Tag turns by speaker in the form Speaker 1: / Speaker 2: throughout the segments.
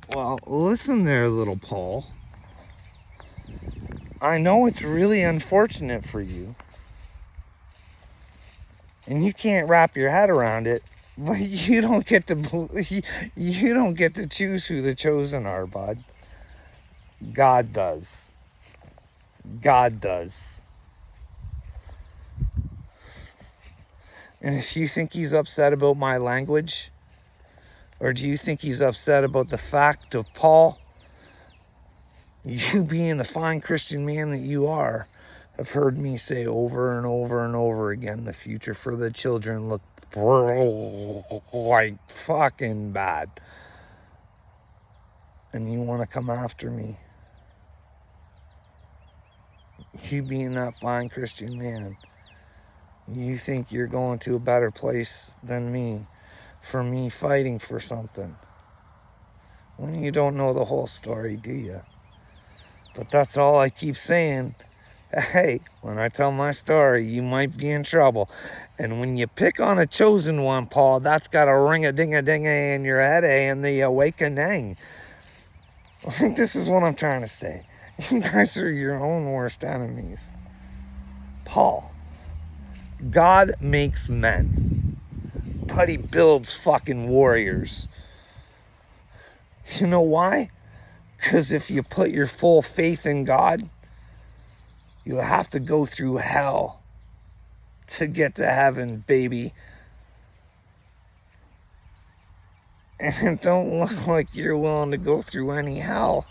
Speaker 1: Well, listen there, little Paul. I know it's really unfortunate for you. And you can't wrap your head around it, but you don't get to choose who the chosen are, bud. God does. God does. And if you think he's upset about my language, or do you think he's upset about the fact of Paul, you being the fine Christian man that you are, have heard me say over and over and over again, the future for the children look like fucking bad. And you want to come after me. You being that fine Christian man, you think you're going to a better place than me for me fighting for something. When you don't know the whole story, do you? But that's all I keep saying. Hey, when I tell my story, you might be in trouble. And when you pick on a chosen one, Paul, that's got a ring-a-ding-a-ding in your head and the awakening. This is what I'm trying to say. You guys are your own worst enemies. Paul, God makes men, but he builds fucking warriors. You know why? Because if you put your full faith in God, you'll have to go through hell to get to heaven, baby. And it don't look like you're willing to go through any hell.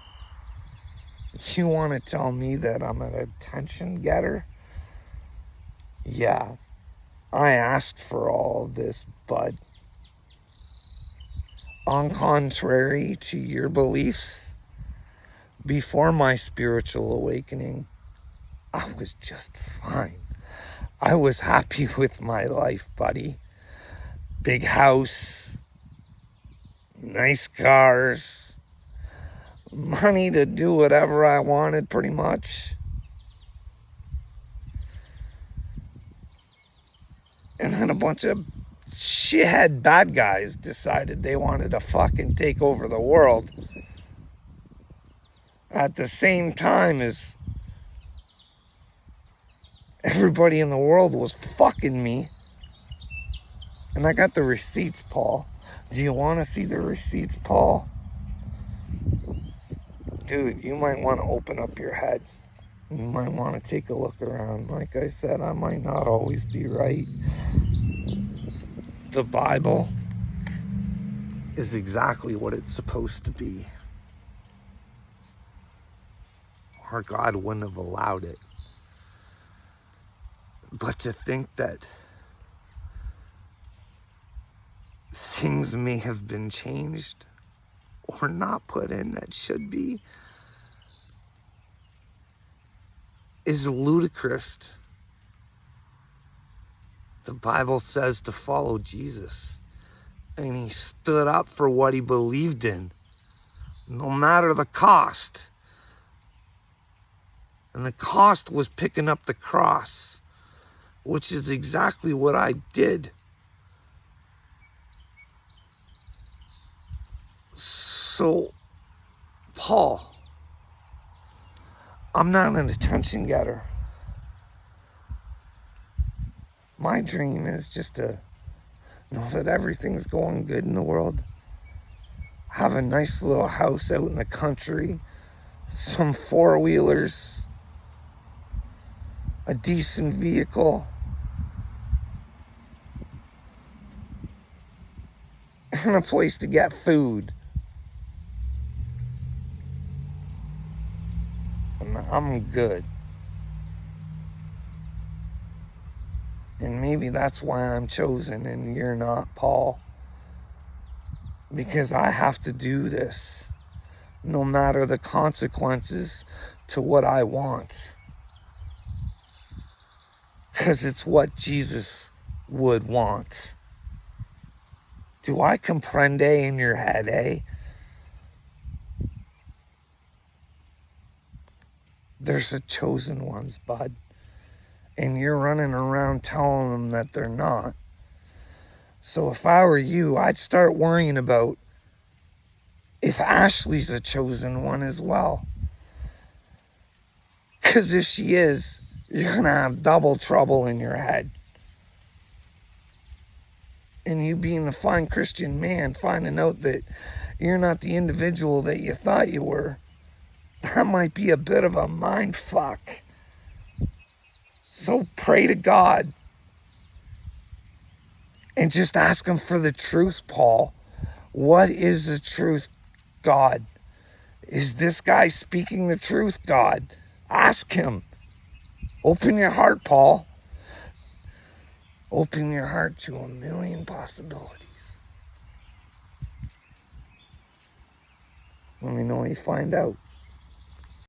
Speaker 1: You want to tell me that I'm an attention getter? Yeah, I asked for all of this, bud. On contrary to your beliefs, before my spiritual awakening, I was just fine. I was happy with my life, buddy. Big house, nice cars, money to do whatever I wanted, pretty much. And then a bunch of shithead bad guys decided they wanted to fucking take over the world at the same time as everybody in the world was fucking me. And I got the receipts, Paul. Do you want to see the receipts, Paul? Dude, you might want to open up your head. You might want to take a look around. Like I said, I might not always be right. The Bible is exactly what it's supposed to be. Or God wouldn't have allowed it. But to think that things may have been changed or not put in that should be is ludicrous. The Bible says to follow Jesus, and he stood up for what he believed in, no matter the cost. And the cost was picking up the cross, which is exactly what I did. So, Paul, I'm not an attention getter. My dream is just to know that everything's going good in the world. Have a nice little house out in the country, some four-wheelers, a decent vehicle, and a place to get food. And I'm good. And maybe that's why I'm chosen and you're not, Paul. Because I have to do this, no matter the consequences to what I want. Because it's what Jesus would want. Do I comprende in your head, eh? There's a chosen ones, bud. And you're running around telling them that they're not. So if I were you, I'd start worrying about if if Ashley's a chosen one as well. Because if she is, you're going to have double trouble in your head. And you being the fine Christian man, finding out that you're not the individual that you thought you were, that might be a bit of a mind fuck. So pray to God and just ask him for the truth, Paul. What is the truth, God? Is this guy speaking the truth, God? Ask him. Open your heart, Paul. Open your heart to a million possibilities. Let me know when you find out.